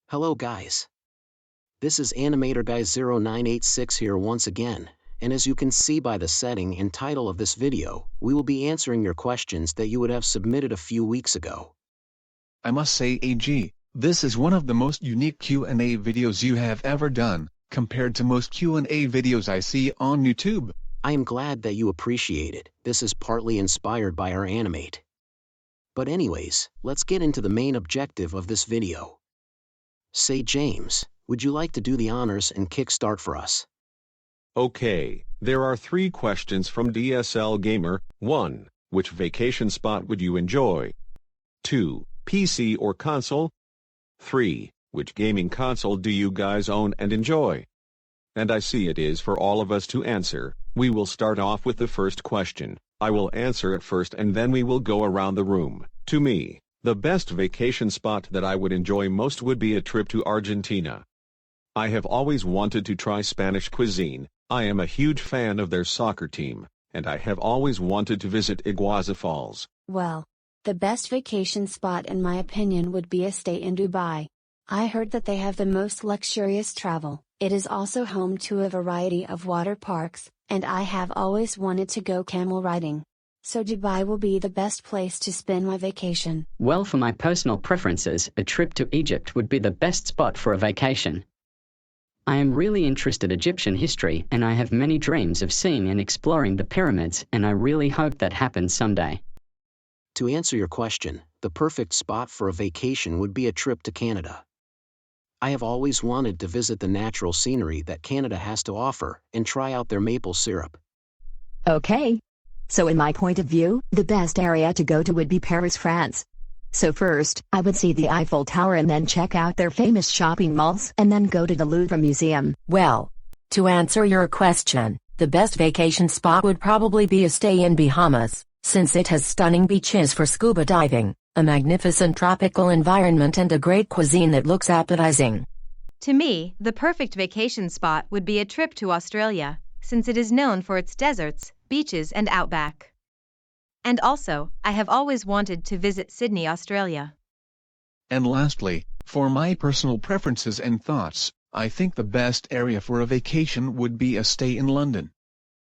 Hello guys. This is Animator Guy 0986 here once again, and as you can see by the setting and title of this video, we will be answering your questions that you would have submitted a few weeks ago. I must say AG, this is one of the most unique Q&A videos you have ever done, compared to most Q&A videos I see on YouTube. I am glad that you appreciate it. This is partly inspired by our animate. But anyways, let's get into the main objective of this video. Say James, would you like to do the honors and kickstart for us? Okay, there are 3 questions from DSL Gamer. 1. Which vacation spot would you enjoy? 2. PC or console? 3. Which gaming console do you guys own and enjoy? And I see it is for all of us to answer. We will start off with the first question. I will answer it first and then we will go around the room. To me, the best vacation spot that I would enjoy most would be a trip to Argentina. I have always wanted to try Spanish cuisine. I am a huge fan of their soccer team, and I have always wanted to visit Iguazu Falls. Well, the best vacation spot in my opinion would be a stay in Dubai. I heard that they have the most luxurious travel. It is also home to a variety of water parks, and I have always wanted to go camel riding. So Dubai will be the best place to spend my vacation. Well, for my personal preferences, a trip to Egypt would be the best spot for a vacation. I am really interested in Egyptian history and I have many dreams of seeing and exploring the pyramids, and I really hope that happens someday. To answer your question, the perfect spot for a vacation would be a trip to Canada. I have always wanted to visit the natural scenery that Canada has to offer and try out their maple syrup. Okay. So in my point of view, the best area to go to would be Paris, France. So first, I would see the Eiffel Tower and then check out their famous shopping malls and then go to the Louvre Museum. Well, to answer your question, the best vacation spot would probably be a stay in Bahamas, since it has stunning beaches for scuba diving, a magnificent tropical environment and a great cuisine that looks appetizing. To me, the perfect vacation spot would be a trip to Australia, since it is known for its deserts, beaches and outback. And also, I have always wanted to visit Sydney, Australia. And lastly, for my personal preferences and thoughts, I think the best area for a vacation would be a stay in London.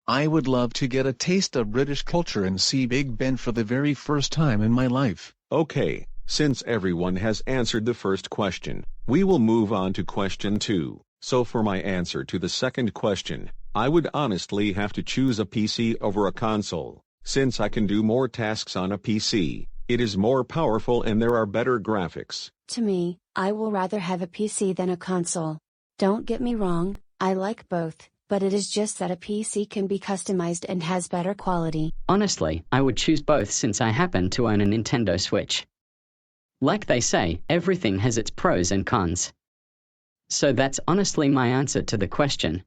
I would love to get a taste of British culture and see Big Ben for the very first time in my life. Okay, since everyone has answered the first question, we will move on to question 2. So for my answer to the second question, I would honestly have to choose a PC over a console. Since I can do more tasks on a PC, it is more powerful and there are better graphics. To me, I will rather have a PC than a console. Don't get me wrong, I like both, but it is just that a PC can be customized and has better quality. Honestly, I would choose both since I happen to own a Nintendo Switch. Like they say, everything has its pros and cons. So that's honestly my answer to the question.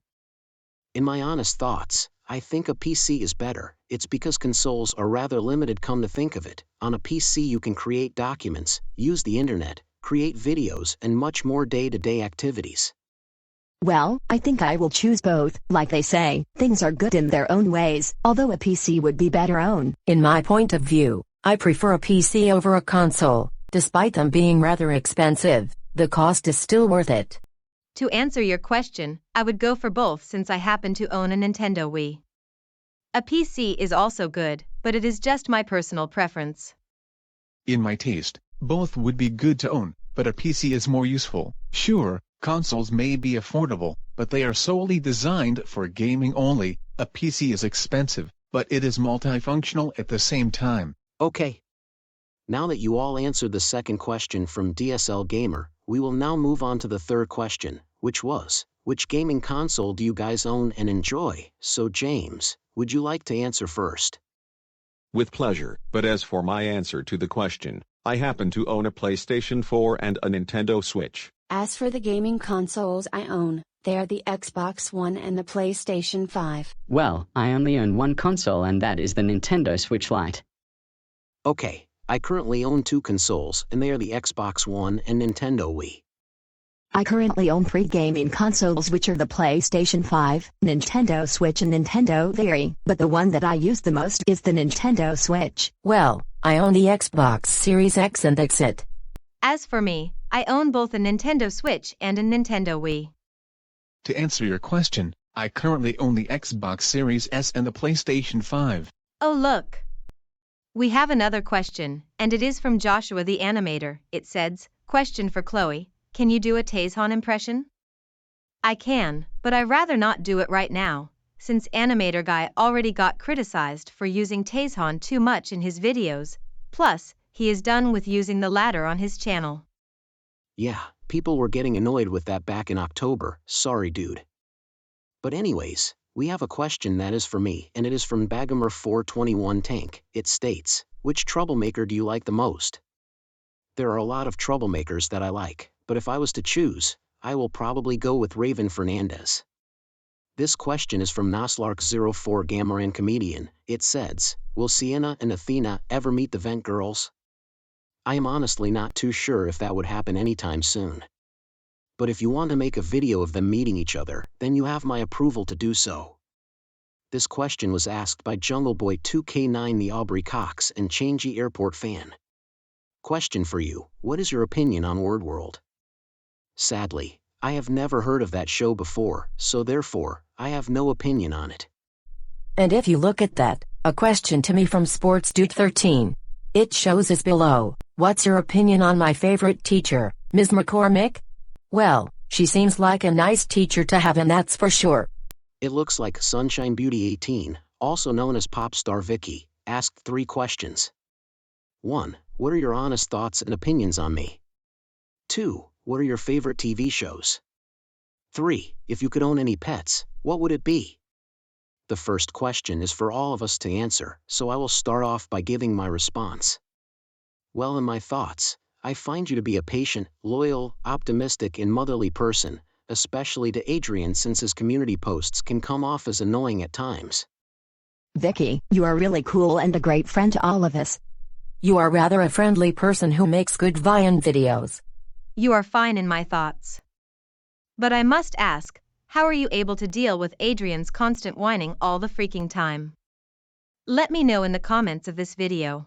In my honest thoughts, I think a PC is better. It's because consoles are rather limited, come to think of it. On a PC you can create documents, use the internet, create videos and much more day-to-day activities. Well, I think I will choose both. Like they say, things are good in their own ways, although a PC would be better owned. In my point of view, I prefer a PC over a console. Despite them being rather expensive, the cost is still worth it. To answer your question, I would go for both since I happen to own a Nintendo Wii. A PC is also good, but it is just my personal preference. In my taste, both would be good to own, but a PC is more useful. Sure, consoles may be affordable, but they are solely designed for gaming only. A PC is expensive, but it is multifunctional at the same time. Okay. Now that you all answered the second question from DSL Gamer, we will now move on to the third question, which was, which gaming console do you guys own and enjoy? So James, would you like to answer first? With pleasure, but as for my answer to the question, I happen to own a PlayStation 4 and a Nintendo Switch. As for the gaming consoles I own, they are the Xbox One and the PlayStation 5. Well, I only own one console and that is the Nintendo Switch Lite. Okay. I currently own 2 consoles, and they are the Xbox One and Nintendo Wii. I currently own 3 gaming consoles, which are the PlayStation 5, Nintendo Switch and Nintendo Wii, but the one that I use the most is the Nintendo Switch. Well, I own the Xbox Series X and X it. As for me, I own both a Nintendo Switch and a Nintendo Wii. To answer your question, I currently own the Xbox Series S and the PlayStation 5. Oh look! We have another question, and it is from Joshua the Animator. It says, question for Chloe, can you do a Taeseon impression? I can, but I'd rather not do it right now, since Animator Guy already got criticized for using Taeseon too much in his videos, plus, he is done with using the latter on his channel. Yeah, people were getting annoyed with that back in October, sorry dude. But anyways, we have a question that is for me, and it is from Bagamer 421 Tank. It states, which troublemaker do you like the most? There are a lot of troublemakers that I like, but if I was to choose, I will probably go with Raven Fernandez. This question is from Noslark04 Gamaran Comedian. It says, will Sienna and Athena ever meet the Vent Girls? I am honestly not too sure if that would happen anytime soon. But if you want to make a video of them meeting each other, then you have my approval to do so. This question was asked by Jungleboy 2K9 the Aubrey Cox and Changey Airport fan. Question for you, what is your opinion on Word World? Sadly, I have never heard of that show before, so therefore, I have no opinion on it. And if you look at that, a question to me from SportsDude13. It shows as below, what's your opinion on my favorite teacher, Ms. McCormick? Well, she seems like a nice teacher to have, and that's for sure. It looks like Sunshine Beauty 18, also known as Pop Star Vicky, asked 3 questions. 1. What are your honest thoughts and opinions on me? 2. What are your favorite TV shows? 3. If you could own any pets, what would it be? The first question is for all of us to answer, so I will start off by giving my response. Well, in my thoughts, I find you to be a patient, loyal, optimistic and motherly person, especially to Adrian since his community posts can come off as annoying at times. Vicky, you are really cool and a great friend to all of us. You are rather a friendly person who makes good Vyond videos. You are fine in my thoughts. But I must ask, how are you able to deal with Adrian's constant whining all the freaking time? Let me know in the comments of this video.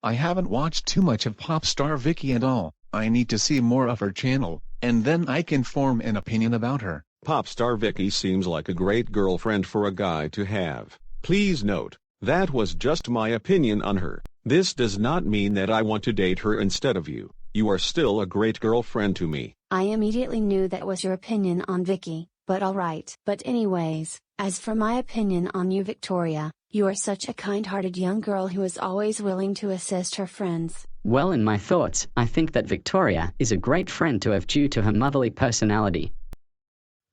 I haven't watched too much of Popstar Vicky at all. I need to see more of her channel, and then I can form an opinion about her. Popstar Vicky seems like a great girlfriend for a guy to have. Please note, that was just my opinion on her. This does not mean that I want to date her instead of you. You are still a great girlfriend to me. I immediately knew that was your opinion on Vicky, but alright. But anyways, as for my opinion on you, Victoria, you are such a kind-hearted young girl who is always willing to assist her friends. Well, in my thoughts, I think that Victoria is a great friend to have due to her motherly personality.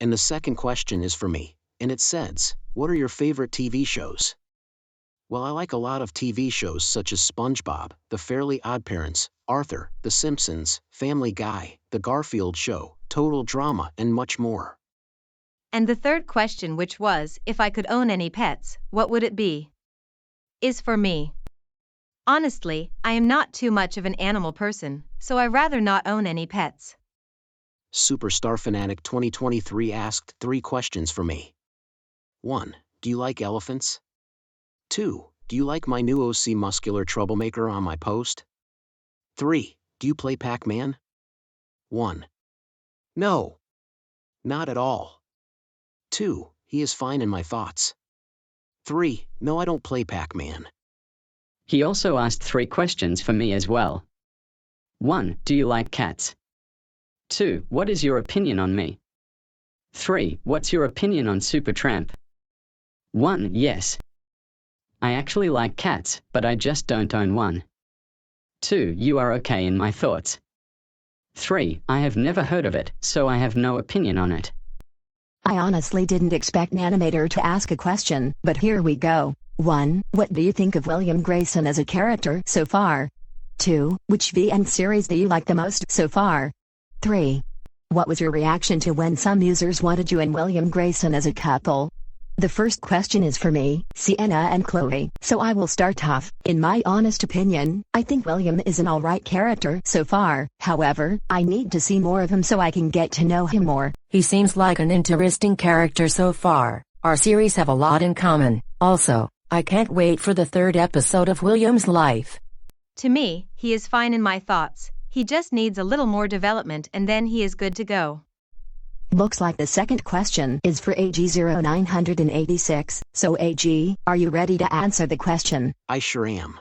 And the second question is for me, and it says, what are your favorite TV shows? Well, I like a lot of TV shows such as SpongeBob, The Fairly OddParents, Arthur, The Simpsons, Family Guy, The Garfield Show, Total Drama, and much more. And the third question, which was, if I could own any pets, what would it be? Is for me. Honestly, I am not too much of an animal person, so I rather not own any pets. Superstar Fanatic 2023 asked 3 questions for me. 1. Do you like elephants? 2. Do you like my new OC muscular troublemaker on my post? 3. Do you play Pac-Man? 1. No. Not at all. 2. He is fine in my thoughts. 3. No, I don't play Pac-Man. He also asked 3 questions for me as well. 1. Do you like cats? 2. What is your opinion on me? 3. What's your opinion on Supertramp? 1. Yes. I actually like cats, but I just don't own one. 2. You are okay in my thoughts. 3. I have never heard of it, so I have no opinion on it. I honestly didn't expect an animator to ask a question, but here we go. 1. What do you think of William Grayson as a character so far? 2. Which VN series do you like the most so far? 3. What was your reaction to when some users wanted you and William Grayson as a couple? The first question is for me, Sienna and Chloe, so I will start off. In my honest opinion, I think William is an alright character so far. However, I need to see more of him so I can get to know him more. He seems like an interesting character so far. Our series have a lot in common. Also, I can't wait for the 3rd episode of William's life. To me, he is fine in my thoughts. He just needs a little more development and then he is good to go. Looks like the second question is for AG0986, so AG, are you ready to answer the question? I sure am.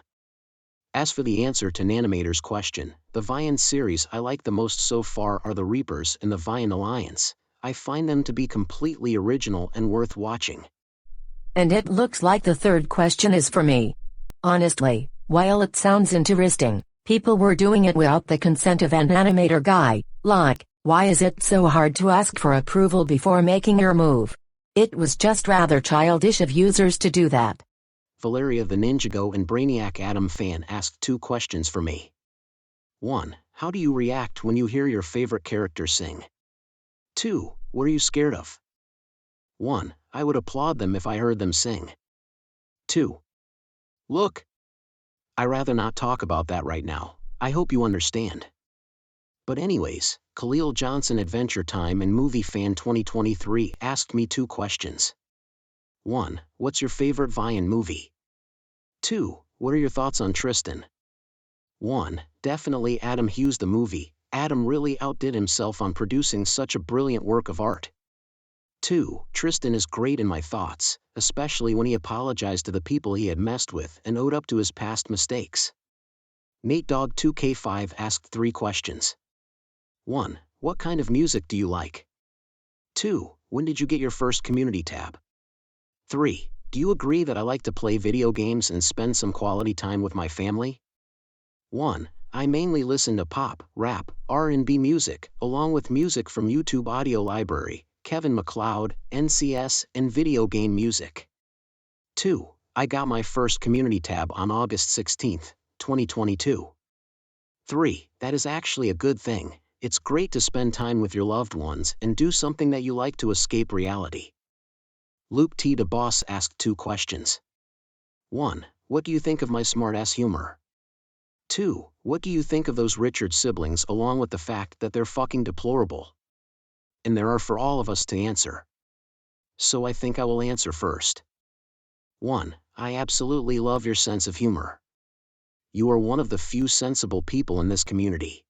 As for the answer to Nanomator's question, the Vyond series I like the most so far are the Reapers and the Vyond Alliance. I find them to be completely original and worth watching. And it looks like the third question is for me. Honestly, while it sounds interesting, people were doing it without the consent of an animator guy. Like, why is it so hard to ask for approval before making your move? It was just rather childish of users to do that. Valeria the Ninjago and Brainiac Adam fan asked 2 questions for me. 1. How do you react when you hear your favorite character sing? 2. What are you scared of? 1. I would applaud them if I heard them sing. 2. Look. I rather not talk about that right now. I hope you understand. But anyways, Khalil Johnson Adventure Time and Movie Fan 2023 asked me 2 questions. 1. What's your favorite Vyond movie? 2. What are your thoughts on Tristan? 1. Definitely Adam Hughes the movie. Adam really outdid himself on producing such a brilliant work of art. 2. Tristan is great in my thoughts, especially when he apologized to the people he had messed with and owed up to his past mistakes. Nate Dog 2K5 asked 3 questions. 1. What kind of music do you like? 2. When did you get your first community tab? 3. Do you agree that I like to play video games and spend some quality time with my family? 1. I mainly listen to pop, rap, R&B music, along with music from YouTube Audio Library, Kevin MacLeod, NCS, and video game music. 2. I got my first community tab on August 16, 2022. 3. That is actually a good thing. It's great to spend time with your loved ones and do something that you like to escape reality. Luke T. DeBoss asked 2 questions. 1. What do you think of my smart-ass humor? 2. What do you think of those Richard siblings along with the fact that they're fucking deplorable? And there are for all of us to answer. So I think I will answer first. 1. I absolutely love your sense of humor. You are one of the few sensible people in this community.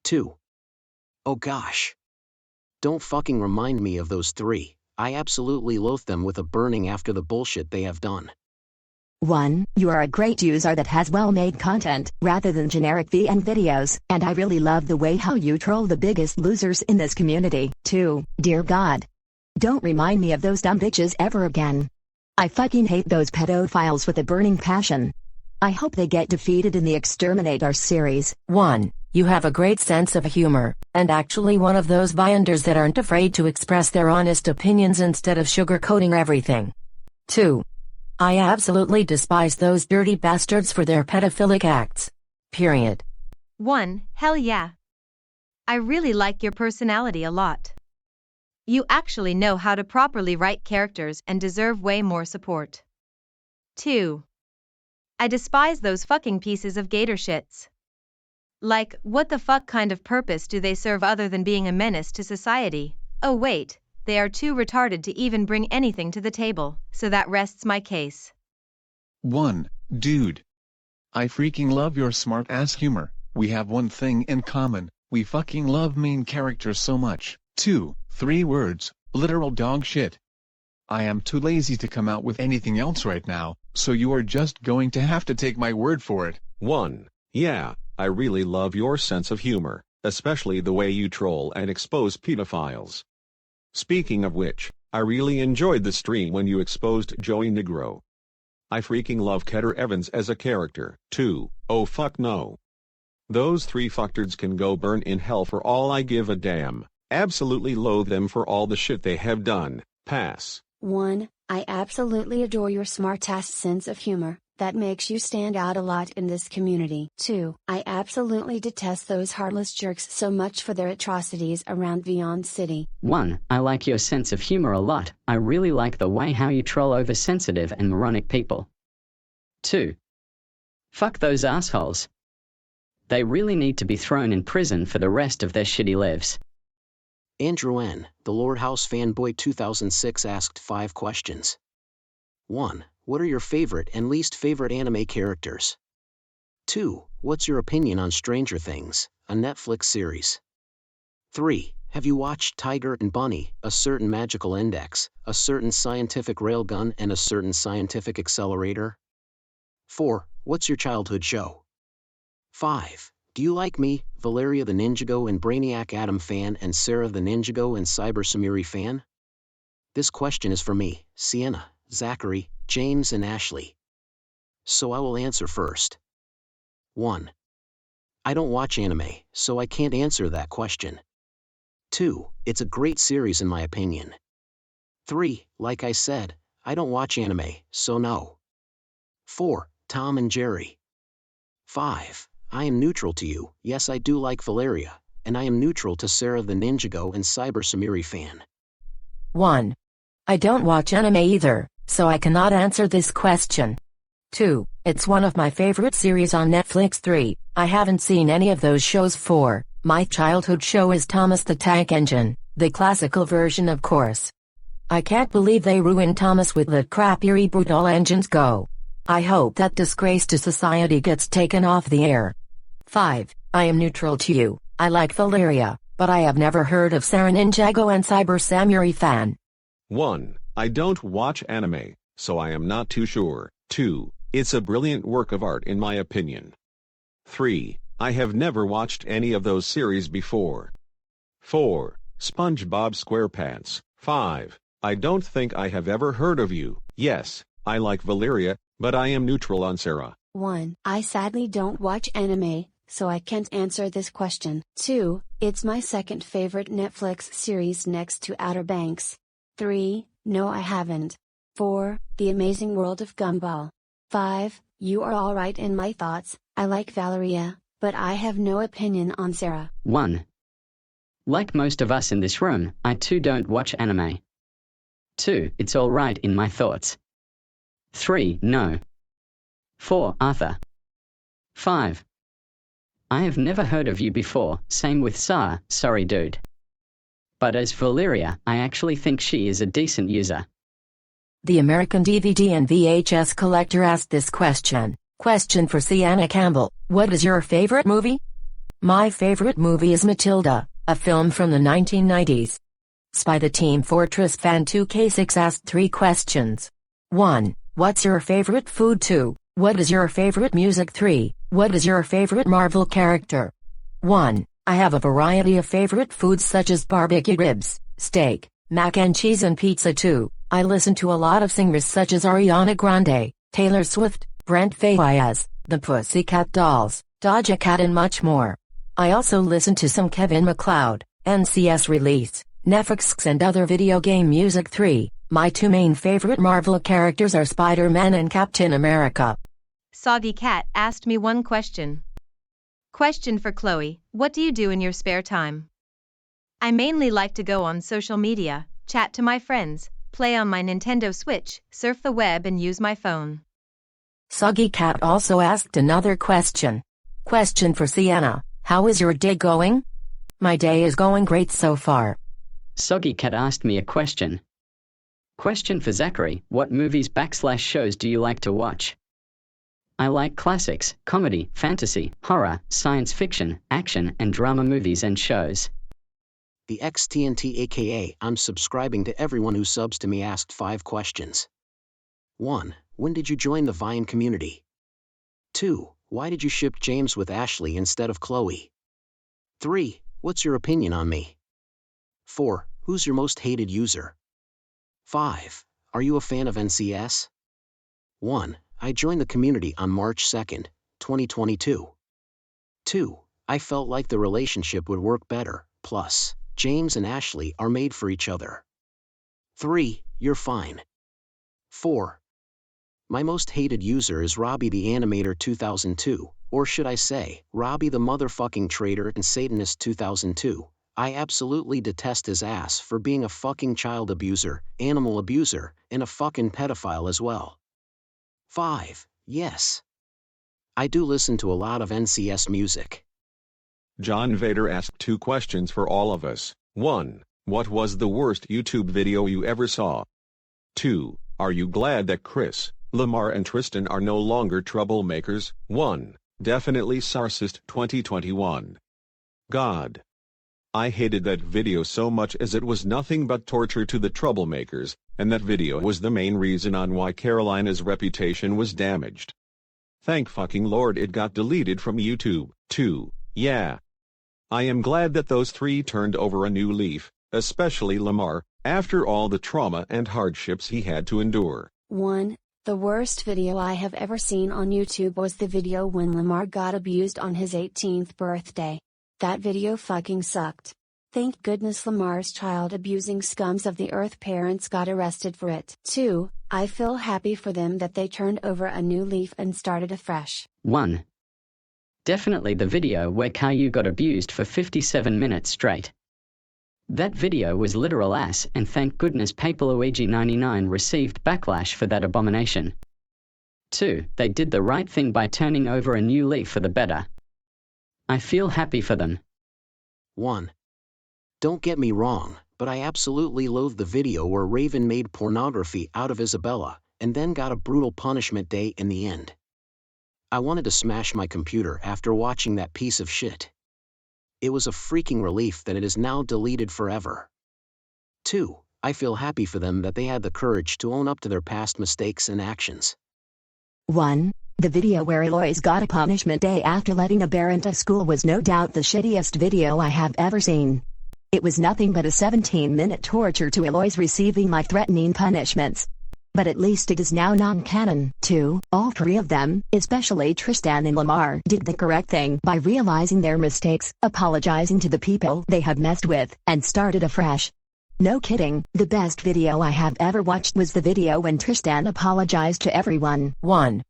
2. Oh gosh. Don't fucking remind me of those 3. I absolutely loathe them with a burning after the bullshit they have done. 1. You are a great user that has well-made content, rather than generic VN videos, and I really love the way how you troll the biggest losers in this community. 2. Dear God. Don't remind me of those dumb bitches ever again. I fucking hate those pedophiles with a burning passion. I hope they get defeated in the Exterminator series. 1. You have a great sense of humor, and actually one of those Vyonders that aren't afraid to express their honest opinions instead of sugarcoating everything. 2. I absolutely despise those dirty bastards for their pedophilic acts. Period. 1. Hell yeah. I really like your personality a lot. You actually know how to properly write characters and deserve way more support. 2. I despise those fucking pieces of gator shits. Like, what the fuck kind of purpose do they serve other than being a menace to society? Oh wait, they are too retarded to even bring anything to the table, so that rests my case. 1. Dude. I freaking love your smart-ass humor. We have one thing in common, we fucking love main characters so much. 2. 3 words, literal dog shit. I am too lazy to come out with anything else right now, so you are just going to have to take my word for it. 1. Yeah, I really love your sense of humor, especially the way you troll and expose pedophiles. Speaking of which, I really enjoyed the stream when you exposed Joey Negro. I freaking love Keter Evans as a character, too. Oh fuck no. Those 3 fucktards can go burn in hell for all I give a damn. Absolutely loathe them for all the shit they have done. Pass. 1. I absolutely adore your smart-ass sense of humor. That makes you stand out a lot in this community. 2. I absolutely detest those heartless jerks so much for their atrocities around Vyond City. 1. I like your sense of humor a lot. I really like the way how you troll oversensitive and moronic people. 2. Fuck those assholes. They really need to be thrown in prison for the rest of their shitty lives. Andrew N., the Lord House Fanboy 2006 asked 5 questions. 1. What are your favorite and least favorite anime characters? 2. What's your opinion on Stranger Things, a Netflix series? 3. Have you watched Tiger and Bunny, a certain magical index, a certain scientific railgun and a certain scientific accelerator? 4. What's your childhood show? 5. Do you like me, Valeria the Ninjago and Brainiac Atom fan and Sarah the Ninjago and Cyber Samiri fan? This question is for me, Sienna, Zachary, James and Ashley. So I will answer first. 1. I don't watch anime, so I can't answer that question. 2. It's a great series in my opinion. 3. Like I said, I don't watch anime, so no. 4. Tom and Jerry. 5. I am neutral to you, yes I do like Valeria, and I am neutral to Sarah the Ninjago and Cyber Samiri fan. 1. I don't watch anime either, so I cannot answer this question. 2. It's one of my favorite series on Netflix. 3. I haven't seen any of those shows. 4. My childhood show is Thomas the Tank Engine, the classical version of course. I can't believe they ruined Thomas with that crappy reboot All Engines Go. I hope that disgrace to society gets taken off the air. 5. I am neutral to you, I like Valeria, but I have never heard of Sarah Ninjago and Cyber Samurai fan. 1. I don't watch anime, so I am not too sure. 2. It's a brilliant work of art in my opinion. 3. I have never watched any of those series before. 4. SpongeBob SquarePants. 5. I don't think I have ever heard of you. Yes, I like Valeria, but I am neutral on Sarah. 1. I sadly don't watch anime, so I can't answer this question. 2. It's my second favorite Netflix series next to Outer Banks. 3. No I haven't. 4. The Amazing World of Gumball. 5. You are alright in my thoughts, I like Valeria, but I have no opinion on Sarah. 1. Like most of us in this room, I too don't watch anime. 2. It's alright in my thoughts. 3. No. 4. Arthur. 5. I have never heard of you before, same with Sarah, sorry dude. But as Valeria, I actually think she is a decent user. The American DVD and VHS collector asked this question. Question for Sienna Campbell. What is your favorite movie? My favorite movie is Matilda, a film from the 1990s. Spy the Team Fortress Fan 2K6 asked 3 questions. 1. What's your favorite food? 2. What is your favorite music? 3. What is your favorite Marvel character? 1. I have a variety of favorite foods such as barbecue ribs, steak, mac and cheese and pizza. 2. I listen to a lot of singers such as Ariana Grande, Taylor Swift, Brent Faiyaz, the Pussycat Dolls, Doja Cat and much more. I also listen to some Kevin MacLeod, NCS Release, Netflix and other video game music. 3. My 2 main favorite Marvel characters are Spider-Man and Captain America. Soggy Cat asked me one question. Question for Chloe, what do you do in your spare time? I mainly like to go on social media, chat to my friends, play on my Nintendo Switch, surf the web and use my phone. Soggy Cat also asked another question. Question for Sienna, how is your day going? My day is going great so far. Soggy Cat asked me a question. Question for Zachary, what movies/shows do you like to watch? I like classics, comedy, fantasy, horror, science fiction, action and drama movies and shows. The XTNT aka I'm subscribing to everyone who subs to me asked 5 questions. 1. When did you join the Vyond community? 2. Why did you ship James with Ashley instead of Chloe? 3. What's your opinion on me? 4. Who's your most hated user? 5. Are you a fan of NCS? 1. I joined the community on March 2nd, 2022. 2. I felt like the relationship would work better, plus, James and Ashley are made for each other. 3. You're fine. 4. My most hated user is Robbie the Animator 2002, or should I say, Robbie the motherfucking traitor and Satanist 2002. I absolutely detest his ass for being a fucking child abuser, animal abuser, and a fucking pedophile as well. 5. Yes. I do listen to a lot of NCS music. John Vader asked 2 questions for all of us. 1. What was the worst YouTube video you ever saw? 2. Are you glad that Chris, Lamar and Tristan are no longer troublemakers? 1. Definitely Sarcist 2021. God. I hated that video so much as it was nothing but torture to the troublemakers, and that video was the main reason on why Carolina's reputation was damaged. Thank fucking Lord it got deleted from YouTube, too, yeah. I am glad that those three turned over a new leaf, especially Lamar, after all the trauma and hardships he had to endure. 1. The worst video I have ever seen on YouTube was the video when Lamar got abused on his 18th birthday. That video fucking sucked. Thank goodness Lamar's child abusing scums of the earth parents got arrested for it. 2. I feel happy for them that they turned over a new leaf and started afresh. 1. Definitely the video where Caillou got abused for 57 minutes straight. That video was literal ass, and thank goodness Paperluigi99 received backlash for that abomination. 2. They did the right thing by turning over a new leaf for the better. I feel happy for them. 1. Don't get me wrong, but I absolutely loathe the video where Raven made pornography out of Isabella, and then got a brutal punishment day in the end. I wanted to smash my computer after watching that piece of shit. It was a freaking relief that it is now deleted forever. 2. I feel happy for them that they had the courage to own up to their past mistakes and actions. 1. The video where Eloise got a punishment day after letting a bear into school was no doubt the shittiest video I have ever seen. It was nothing but a 17-minute torture to Eloise receiving life-threatening punishments. But at least it is now non-canon. 2. All three of them, especially Tristan and Lamar, did the correct thing by realizing their mistakes, apologizing to the people they had messed with, and started afresh. No kidding, the best video I have ever watched was the video when Tristan apologized to everyone. 1.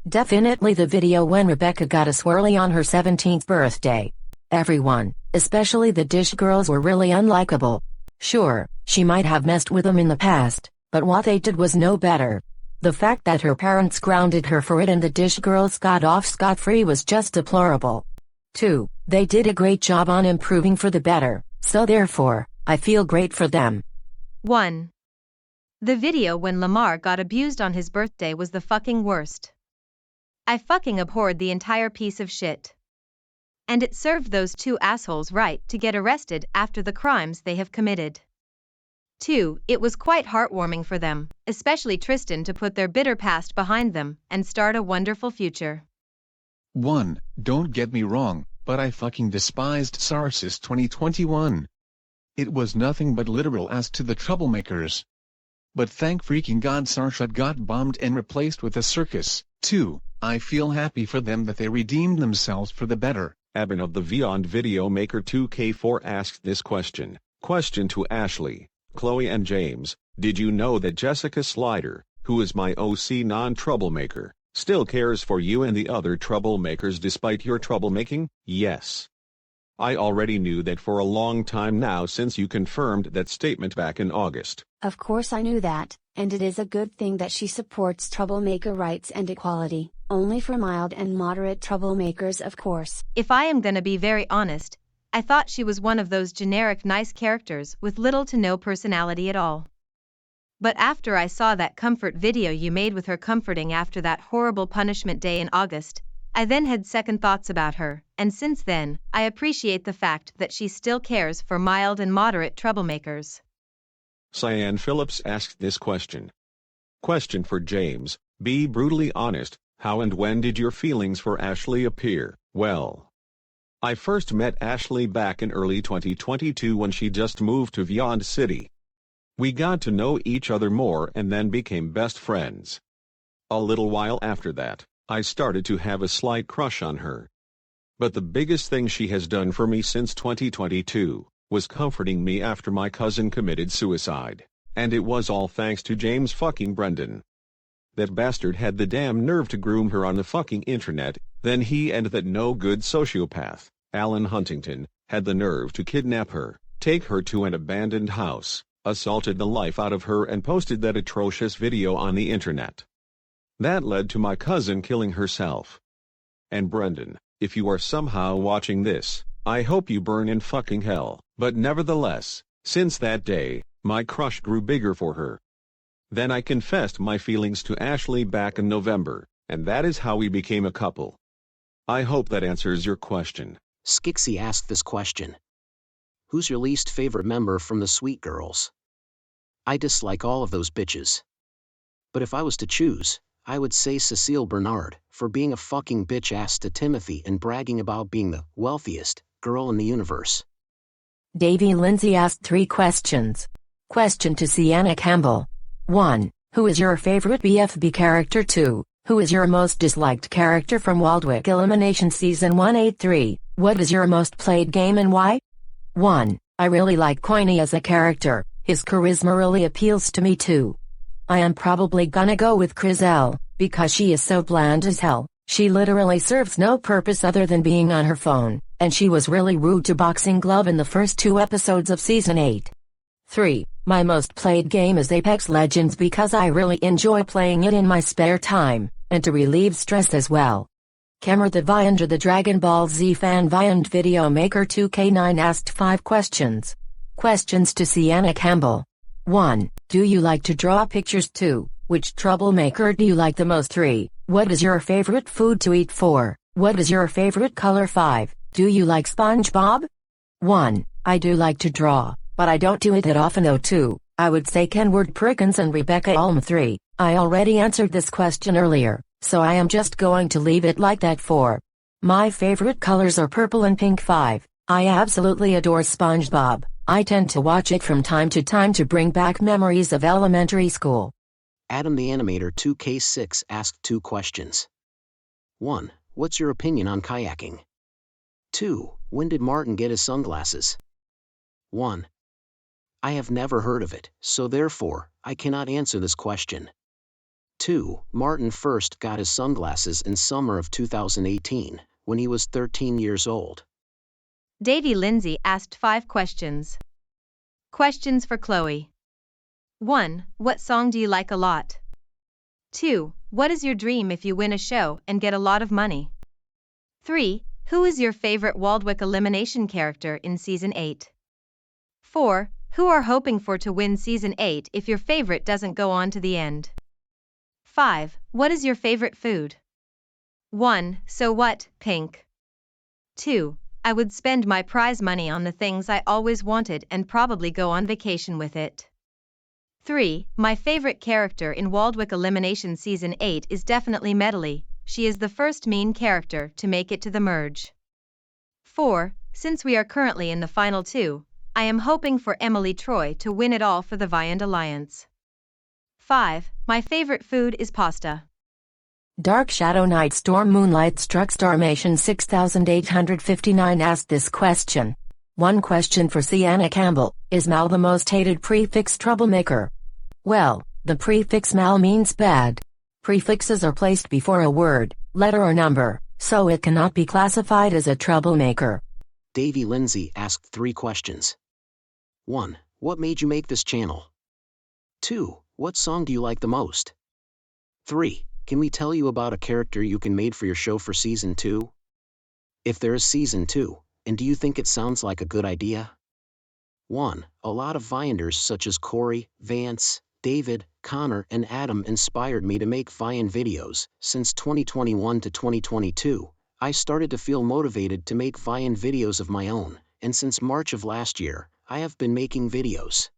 Definitely the video when Rebecca got a swirly on her 17th birthday. Everyone, especially the Dish girls, were really unlikable. Sure, she might have messed with them in the past, but what they did was no better. The fact that her parents grounded her for it and the Dish girls got off scot-free was just deplorable. 2. They did a great job on improving for the better, so therefore, I feel great for them. 1. The video when Lamar got abused on his birthday was the fucking worst. I fucking abhorred the entire piece of shit. And it served those two assholes right to get arrested after the crimes they have committed. 2. It was quite heartwarming for them, especially Tristan, to put their bitter past behind them and start a wonderful future. 1. Don't get me wrong, but I fucking despised Sarcist 2021. It was nothing but literal ass to the troublemakers. But thank freaking God Sarsha got bombed and replaced with a circus. 2. I feel happy for them that they redeemed themselves for the better. Abin of the Vyond video maker 2K4 asked this question. Question to Ashley, Chloe and James, did you know that Jessica Slider, who is my OC non-troublemaker, still cares for you and the other troublemakers despite your troublemaking? Yes. I already knew that for a long time now since you confirmed that statement back in August. Of course I knew that, and it is a good thing that she supports troublemaker rights and equality, only for mild and moderate troublemakers of course. If I am gonna be very honest, I thought she was one of those generic nice characters with little to no personality at all. But after I saw that comfort video you made with her comforting after that horrible punishment day in August, I then had second thoughts about her, and since then, I appreciate the fact that she still cares for mild and moderate troublemakers. Cyan Phillips asked this question. Question for James, be brutally honest, how and when did your feelings for Ashley appear? Well, I first met Ashley back in early 2022 when she just moved to Vyond City. We got to know each other more and then became best friends. A little while after that, I started to have a slight crush on her. But the biggest thing she has done for me since 2022 was comforting me after my cousin committed suicide, and it was all thanks to James fucking Brendan. That bastard had the damn nerve to groom her on the fucking internet, then he and that no-good sociopath, Alan Huntington, had the nerve to kidnap her, take her to an abandoned house, assaulted the life out of her and posted that atrocious video on the internet. That led to my cousin killing herself. And Brendan, if you are somehow watching this, I hope you burn in fucking hell. But nevertheless, since that day, my crush grew bigger for her. Then I confessed my feelings to Ashley back in November, and that is how we became a couple. I hope that answers your question. Skixie asked this question. Who's your least favorite member from the Sweet Girls? I dislike all of those bitches. But if I was to choose, I would say Cecile Bernard, for being a fucking bitch ass to Timothy and bragging about being the wealthiest girl in the universe. Davy Lindsay asked 3 questions. Question to Sienna Campbell. 1. Who is your favorite BFB character? 2. Who is your most disliked character from Waldwick Elimination Season 183? What is your most played game and why? 1. I really like Coiny as a character, his charisma really appeals to me too. I am probably gonna go with Crizel, because she is so bland as hell. She literally serves no purpose other than being on her phone, and she was really rude to Boxing Glove in the first 2 episodes of Season 8. 3. My most played game is Apex Legends because I really enjoy playing it in my spare time, and to relieve stress as well. Kemmer the Vyond, the Dragon Ball Z fan Vyond video maker 2K9 asked 5 questions. Questions to Sienna Campbell. 1. Do you like to draw pictures? 2. Which troublemaker do you like the most? 3. What is your favorite food to eat? 4. What is your favorite color? 5. Do you like SpongeBob? 1. I do like to draw, but I don't do it that often. 2. I would say Kenward Perkins and Rebecca Ulm. 3. I already answered this question earlier, so I am just going to leave it like that. 4. My favorite colors are purple and pink. 5. I absolutely adore SpongeBob. I tend to watch it from time to time to bring back memories of elementary school. Adam the Animator 2K6 asked 2 questions. 1. What's your opinion on kayaking? 2. When did Martin get his sunglasses? 1. I have never heard of it, so therefore, I cannot answer this question. 2. Martin first got his sunglasses in summer of 2018, when he was 13 years old. Davy Lindsay asked 5 questions. Questions for Chloe. 1. What song do you like a lot? 2. What is your dream if you win a show and get a lot of money? 3. Who is your favorite Waldwick Elimination character in Season 8? 4. Who are hoping for to win Season 8 if your favorite doesn't go on to the end? 5. What is your favorite food? 1. So what, pink? 2. I would spend my prize money on the things I always wanted and probably go on vacation with it. 3. My favorite character in Waldwick Elimination Season 8 is definitely Medley. She is the first mean character to make it to the merge. 4. Since we are currently in the final 2, I am hoping for Emily Troy to win it all for the Vyond Alliance. 5. My favorite food is pasta. Dark Shadow Night Storm Moonlight Struck Starmation 6859 asked this question. 1 question for Sienna Campbell. Is Mal the most hated prefix troublemaker? Well, the prefix Mal means bad. Prefixes are placed before a word, letter or number, so it cannot be classified as a troublemaker. Davy Lindsay asked 3 questions. 1. What made you make this channel? 2. What song do you like the most? 3. Can we tell you about a character you can made for your show for Season 2? If there is Season 2, and do you think it sounds like a good idea? 1. A lot of Vyonders such as Corey, Vance, David, Connor and Adam inspired me to make Vyond videos. Since 2021 to 2022, I started to feel motivated to make Vyond videos of my own, and since March of last year, I have been making videos.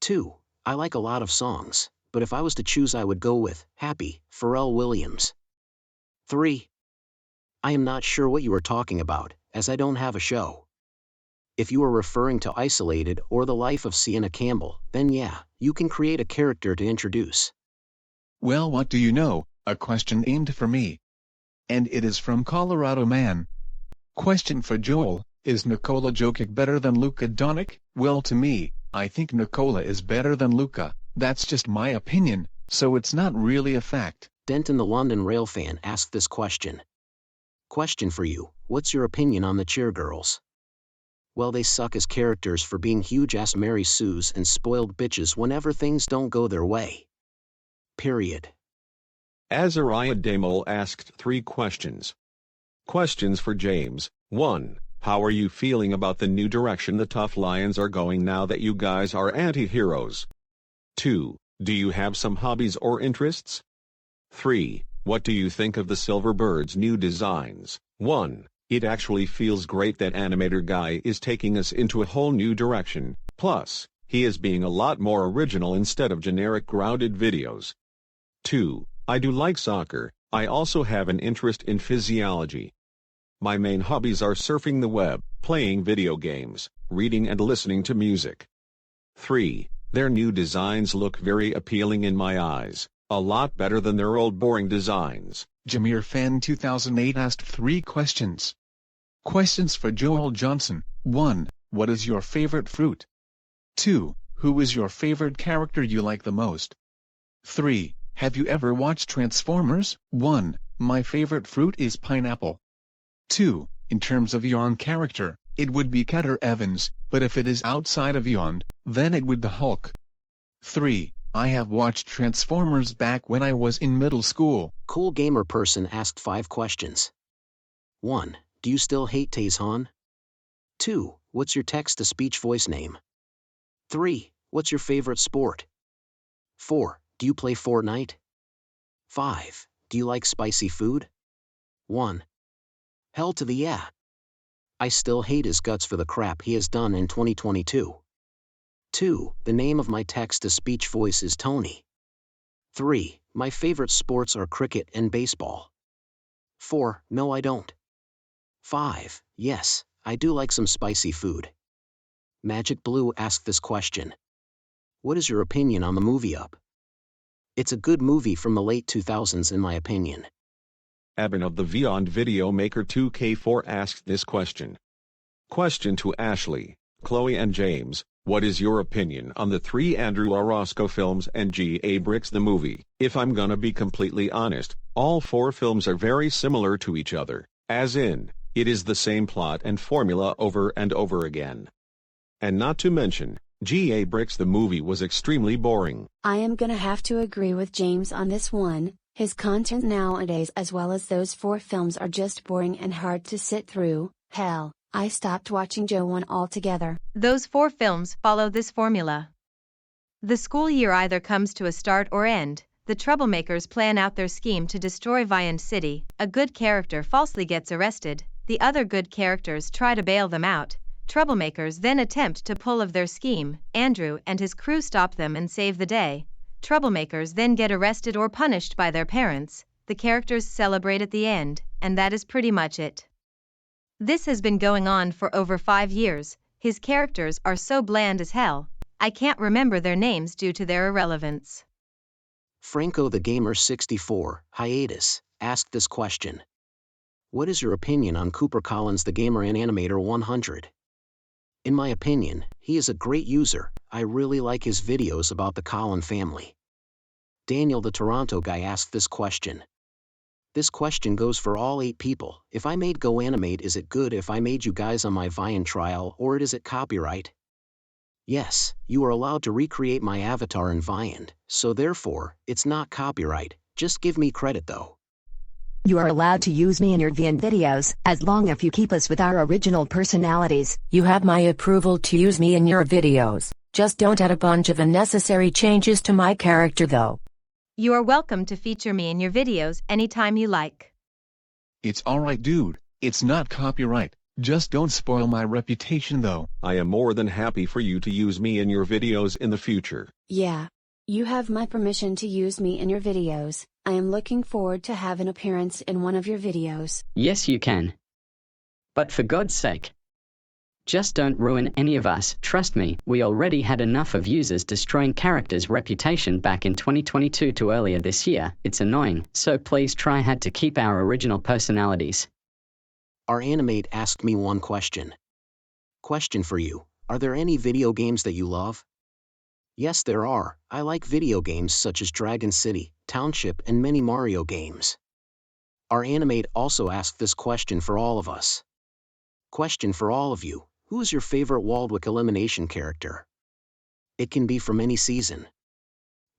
2. I like a lot of songs, but if I was to choose I would go with Happy, Pharrell Williams. 3. I am not sure what you are talking about, as I don't have a show. If you are referring to Isolated or The Life of Sienna Campbell, then yeah, you can create a character to introduce. Well, what do you know? A question aimed for me. And it is from Colorado Man. Question for Joel. Is Nikola Jokic better than Luka Doncic? Well, to me, I think Nikola is better than Luka. That's just my opinion, so it's not really a fact. Denton the London Rail fan asked this question. Question for you, what's your opinion on the Cheergirls? Well, they suck as characters for being huge-ass Mary Sues and spoiled bitches whenever things don't go their way. Period. Azariah Damol asked 3 questions. Questions for James. 1. How are you feeling about the new direction the Tough Lions are going now that you guys are anti-heroes? 2. Do you have some hobbies or interests? 3. What do you think of the Silverbird's new designs? 1. It actually feels great that animator guy is taking us into a whole new direction, plus, he is being a lot more original instead of generic grounded videos. 2. I do like soccer. I also have an interest in physiology. My main hobbies are surfing the web, playing video games, reading and listening to music. 3. Their new designs look very appealing in my eyes, a lot better than their old boring designs. Jameer Fan 2008 asked 3 questions. Questions for Joel Johnson. 1. What is your favorite fruit? 2. Who is your favorite character you like the most? 3. Have you ever watched Transformers? 1. My favorite fruit is pineapple. 2. In terms of Vyond character, it would be Keter Evans, but if it is outside of Vyond, then it would the Hulk. 3. I have watched Transformers back when I was in middle school. Cool gamer person asked 5 questions. 1. Do you still hate Taesan? 2. What's your text-to-speech voice name? 3. What's your favorite sport? 4. Do you play Fortnite? 5. Do you like spicy food? 1. Hell to the yeah. I still hate his guts for the crap he has done in 2022. 2. The name of my text-to-speech voice is Tony. 3. My favorite sports are cricket and baseball. 4. No I don't. 5. Yes, I do like some spicy food. Magic Blue asked this question. What is your opinion on the movie Up? It's a good movie from the late 2000s in my opinion. Eben of the Vyond Video Maker 2K4 asked this question. Question to Ashley, Chloe and James. What is your opinion on the 3 Andrew Orozco films and G.A. Bricks the movie? If I'm gonna be completely honest, all 4 films are very similar to each other, as in, it is the same plot and formula over and over again. And not to mention, G.A. Bricks the movie was extremely boring. I am gonna have to agree with James on this one. His content nowadays as well as those 4 films are just boring and hard to sit through. Hell, I stopped watching Joe 1 altogether. Those 4 films follow this formula. The school year either comes to a start or end. The troublemakers plan out their scheme to destroy Vyond City. A good character falsely gets arrested. The other good characters try to bail them out. Troublemakers then attempt to pull of their scheme. Andrew and his crew stop them and save the day. Troublemakers then get arrested or punished by their parents. The characters celebrate at the end, and that is pretty much it. This has been going on for over 5 years. His characters are so bland as hell. I can't remember their names due to their irrelevance. Franco the Gamer 64, hiatus, asked this question. What is your opinion on Cooper Collins the Gamer and Animator 100? In my opinion, he is a great user. I really like his videos about the Collin family. Daniel the Toronto guy asked this question. This question goes for all 8 people. If I made Go Animate, is it good if I made you guys on my Vyond trial, or is it copyright? Yes, you are allowed to recreate my avatar in Vyond, so therefore, it's not copyright. Just give me credit though. You are allowed to use me in your Vyond videos, as long as you keep us with our original personalities. You have my approval to use me in your videos. Just don't add a bunch of unnecessary changes to my character though. You are welcome to feature me in your videos anytime you like. It's alright dude, it's not copyright. Just don't spoil my reputation though. I am more than happy for you to use me in your videos in the future. Yeah. You have my permission to use me in your videos. I am looking forward to have an appearance in one of your videos. Yes, you can. But for God's sake, just don't ruin any of us. Trust me, we already had enough of users destroying characters' reputation back in 2022 to earlier this year. It's annoying, so please try hard to keep our original personalities. Our Animate asked me one question. Question for you, are there any video games that you love? Yes there are. I like video games such as Dragon City, Township and many Mario games. Our Animate also asked this question for all of us. Question for all of you, who is your favorite Waldwick elimination character? It can be from any season.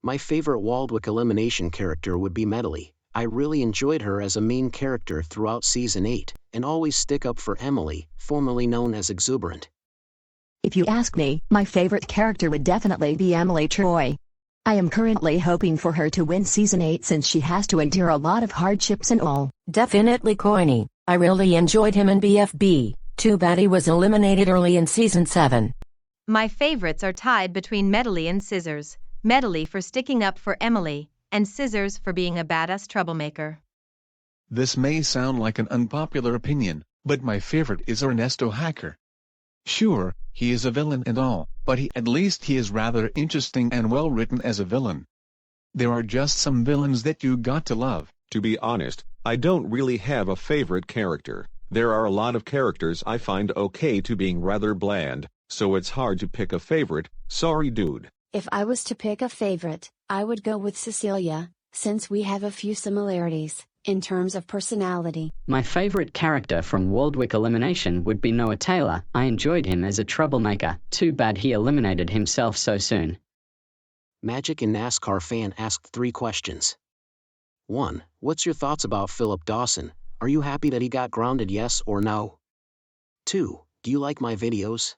My favorite Waldwick elimination character would be Medley. I really enjoyed her as a main character throughout Season 8, and always stick up for Emily, formerly known as Exuberant. If you ask me, my favorite character would definitely be Emily Troy. I am currently hoping for her to win Season 8 since she has to endure a lot of hardships and all. Definitely Coiny. I really enjoyed him in BFB. Too bad he was eliminated early in Season 7. My favorites are tied between Medley and Scissors. Medley for sticking up for Emily, and Scissors for being a badass troublemaker. This may sound like an unpopular opinion, but my favorite is Ernesto Hacker. Sure, he is a villain and all, but at least he is rather interesting and well written as a villain. There are just some villains that you got to love. To be honest, I don't really have a favorite character. There are a lot of characters I find okay to being rather bland, so it's hard to pick a favorite. Sorry dude. If I was to pick a favorite, I would go with Cecilia, since we have a few similarities in terms of personality. My favorite character from Waldwick Elimination would be Noah Taylor. I enjoyed him as a troublemaker. Too bad he eliminated himself so soon. Magic and NASCAR fan asked 3 questions. 1. What's your thoughts about Philip Dawson? Are you happy that he got grounded, yes or no? 2. Do you like my videos?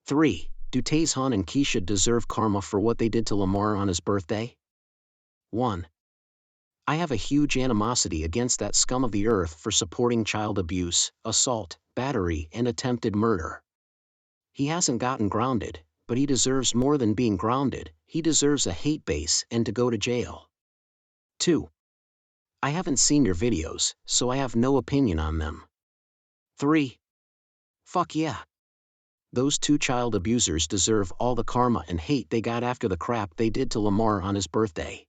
3. Do Tayshun and Keisha deserve karma for what they did to Lamar on his birthday? 1. I have a huge animosity against that scum of the earth for supporting child abuse, assault, battery, and attempted murder. He hasn't gotten grounded, but he deserves more than being grounded. He deserves a hate base and to go to jail. 2. I haven't seen your videos, so I have no opinion on them. 3. Fuck yeah. Those 2 child abusers deserve all the karma and hate they got after the crap they did to Lamar on his birthday.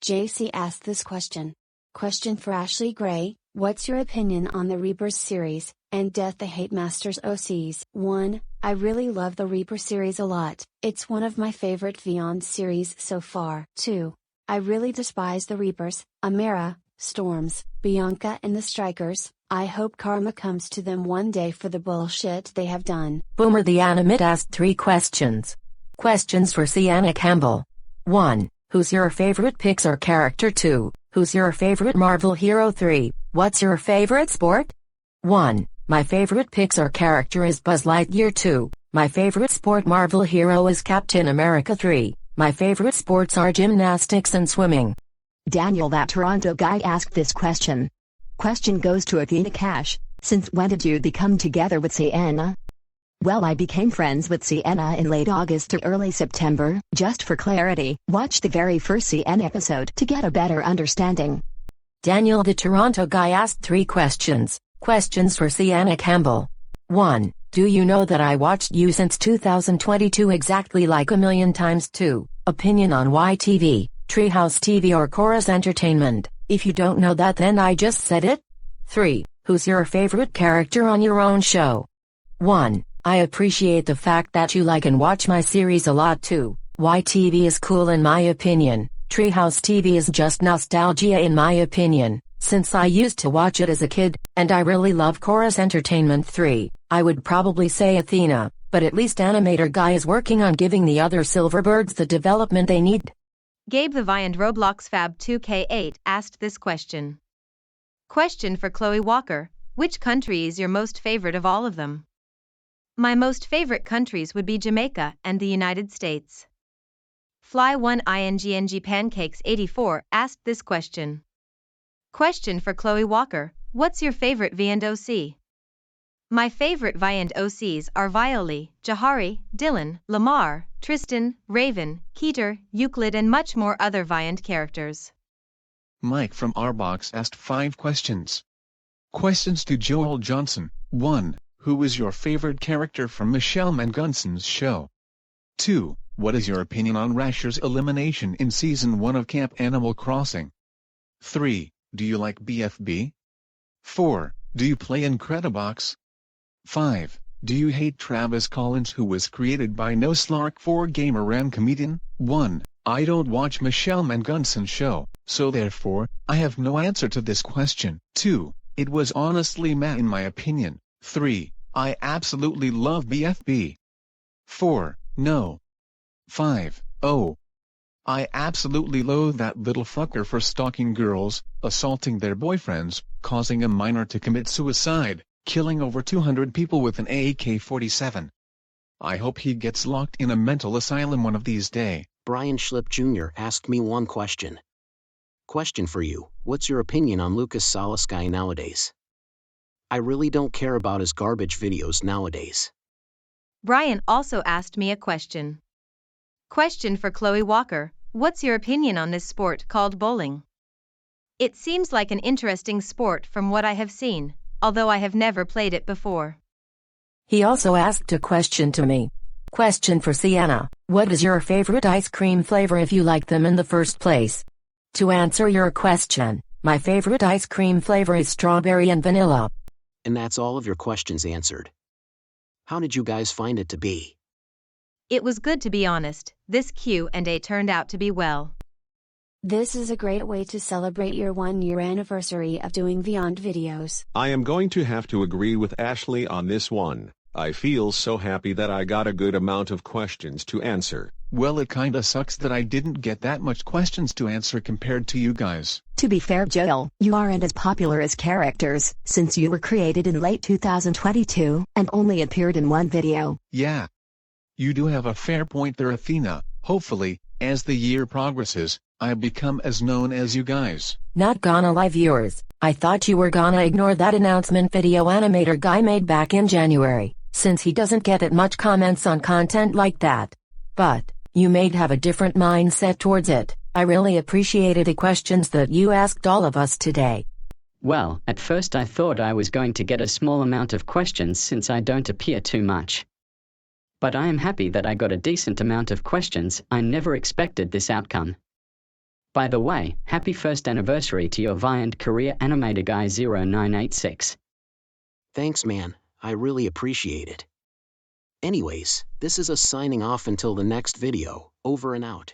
JC asked this question. Question for Ashley Gray: what's your opinion on the Reapers series, and Death the Hate Masters OCs? 1. I really love the Reaper series a lot. It's one of my favorite Vyond series so far. 2. I really despise the Reapers, Amara, Storms, Bianca and the Strikers. I hope karma comes to them one day for the bullshit they have done. Boomer the Animate asked 3 questions. Questions for Sienna Campbell. 1. Who's your favorite Pixar character? 2. Who's your favorite Marvel hero? 3. What's your favorite sport? 1. My favorite Pixar character is Buzz Lightyear. 2. My favorite sport Marvel hero is Captain America. 3. My favorite sports are gymnastics and swimming. Daniel, that Toronto guy, asked this question. Question goes to Athena Cash. Since when did you become together with Sienna? Well, I became friends with Sienna in late August or early September. Just for clarity, watch the very first Sienna episode to get a better understanding. Daniel the Toronto guy asked 3 questions. Questions for Sienna Campbell. 1. Do you know that I watched you since 2022 exactly like a million times? 2. Opinion on YTV, Treehouse TV or Chorus Entertainment? If you don't know that, then I just said it. 3. Who's your favorite character on your own show? 1. I appreciate the fact that you like and watch my series a lot. 2. YTV is cool in my opinion. Treehouse TV is just nostalgia in my opinion, since I used to watch it as a kid, and I really love Chorus Entertainment. 3. I would probably say Athena, but at least Animator Guy is working on giving the other Silverbirds the development they need. Gabe the Vyond Roblox Fab 2K8 asked this question. Question for Chloe Walker: which country is your most favorite of all of them? My most favorite countries would be Jamaica and the United States. Fly1ingng Pancakes 84 asked this question. Question for Chloe Walker: what's your favorite Vyond OC? My favorite Vyond OCs are Violi, Jahari, Dylan, Lamar, Tristan, Raven, Keeter, Euclid and much more other Vyond characters. Mike from our box asked 5 questions. Questions to Joel Johnson. 1. Who is your favorite character from Michelle Mangunson's show? 2. What is your opinion on Rasher's elimination in Season 1 of Camp Animal Crossing? 3. Do you like BFB? 4. Do you play Incredibox? 5. Do you hate Travis Collins, who was created by No Slark 4 gamer and comedian? 1. I don't watch Michelle Mangunson's show, so therefore, I have no answer to this question. 2. It was honestly meh in my opinion. 3. I absolutely love BFB. 4. No. 5. Oh. I absolutely loathe that little fucker for stalking girls, assaulting their boyfriends, causing a minor to commit suicide, killing over 200 people with an AK-47. I hope he gets locked in a mental asylum one of these days. Brian Schlip Jr. asked me one question. Question for you, what's your opinion on Lucas Salasky nowadays? I really don't care about his garbage videos nowadays. Brian also asked me a question. Question for Chloe Walker, what's your opinion on this sport called bowling? It seems like an interesting sport from what I have seen, although I have never played it before. He also asked a question to me. Question for Sienna, what is your favorite ice cream flavor if you like them in the first place? To answer your question, my favorite ice cream flavor is strawberry and vanilla. And that's all of your questions answered. How did you guys find it to be? It was good, to be honest. This Q&A turned out to be well. This is a great way to celebrate your 1-year anniversary of doing Vyond videos. I am going to have to agree with Ashley on this one. I feel so happy that I got a good amount of questions to answer. Well, it kinda sucks that I didn't get that much questions to answer compared to you guys. To be fair, Joel, you aren't as popular as characters, since you were created in late 2022, and only appeared in one video. Yeah. You do have a fair point there, Athena. Hopefully, as the year progresses, I become as known as you guys. Not gonna lie, viewers, I thought you were gonna ignore that announcement video animator guy made back in January, since he doesn't get it much comments on content like that. But you may have a different mindset towards it. I really appreciated the questions that you asked all of us today. Well, at first I thought I was going to get a small amount of questions since I don't appear too much. But I am happy that I got a decent amount of questions. I never expected this outcome. By the way, happy first anniversary to your Vyond career, Animator Guy 0986. Thanks, man, I really appreciate it. Anyways, this is us signing off until the next video, over and out.